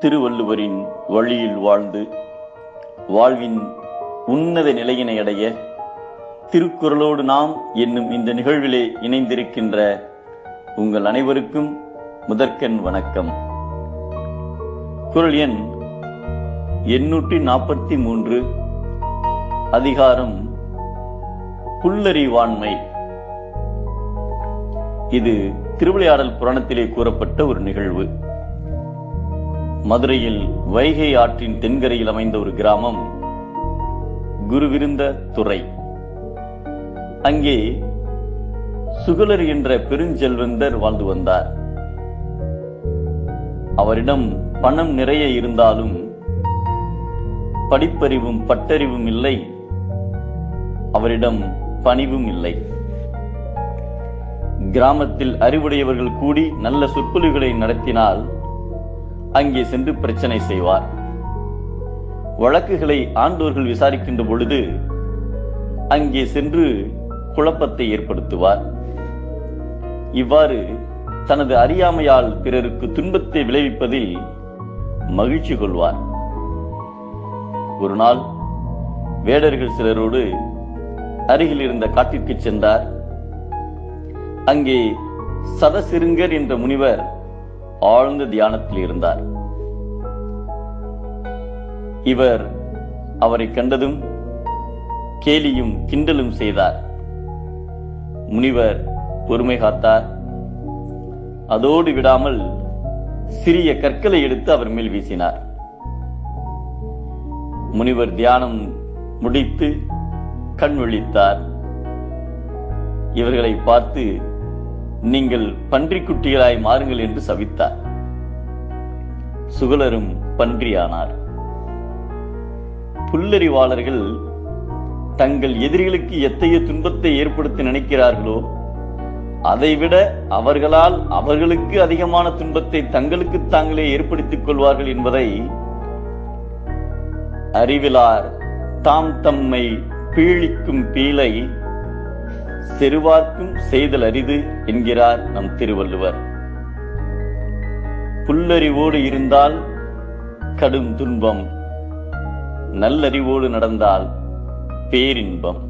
திருவள்ளுவரின் வழியில் வாழ்ந்து வாழ்வின் உன்னத நிலையினை அடைய திருக்குறளோடு நாம் என்னும் இந்த நிகழ்விலே இணைந்திருக்கின்ற உங்கள் அனைவருக்கும் முதற்கண் வணக்கம். குறள் எண் 843, அதிகாரம் புல்லறிவாண்மை. இது திருவிளையாடல் புராணத்திலே கூறப்பட்ட ஒரு நிகழ்வு. மதுரையில் வைகை ஆற்றின் தென்கரையில் அமைந்த ஒரு கிராமம் குருவிருந்த துறை. அங்கே சுகலர் என்ற பெருஞ்செல்வந்தர் வாழ்ந்து வந்தார். அவரிடம் பணம் நிறைய இருந்தாலும் படிப்பறிவும் பட்டறிவும் இல்லை. அவரிடம் பணிவும் இல்லை. கிராமத்தில் அறிவுடையவர்கள் கூடி நல்ல சொற்பொழிவுகளை நடத்தினால் அங்கே சென்று பிரச்சனை செய்வார். வழக்குகளை ஆண்டோர்கள் விசாரிக்கின்ற பொழுது அங்கே சென்று குழப்பத்தை ஏற்படுத்துவார். இவ்வாறு தனது அறியாமையால் பிறருக்கு துன்பத்தை விளைவிப்பதில் மகிழ்ச்சி கொள்வார். ஒரு நாள் வேடர்கள் சிலரோடு அருகில் இருந்த காட்டிற்கு சென்றார். அங்கே சதசிருங்கர் என்ற முனிவர் ஆழ்ந்த தியானத்தில் இருந்தார். இவர் அவரை கண்டதும் கேலியும் கிண்டலும் செய்தார். முனிவர் பொறுமை காத்தார். அதோடு விடாமல் சிறிய கற்களை எடுத்து அவர் மேல் வீசினார். முனிவர் தியானம் முடித்து கண் விழித்தார். இவர்களை பார்த்து, நீங்கள் பன்றிக்குட்டிகளாய் மாறுங்கள் என்று சபித்தார். சுகலரும் பன்றியானார். புல்லறிவாளர்கள் தங்கள் எதிரிகளுக்கு எத்தகைய துன்பத்தை ஏற்படுத்த நினைக்கிறார்களோ அதைவிட அவர்களால் அவர்களுக்கு அதிகமான துன்பத்தை தங்களுக்கு தாங்களே ஏற்படுத்திக் கொள்வார்கள் என்பதை அறிவிலார் தாம் தம்மை பீழிக்கும் பீலை செருவார்க்கும் செய்தல் அரிது என்கிறார் நம் திருவள்ளுவர். புல்லறிவோடு இருந்தால் கடும் துன்பம், நல்லறிவோடு நடந்தால் பேரின்பம்.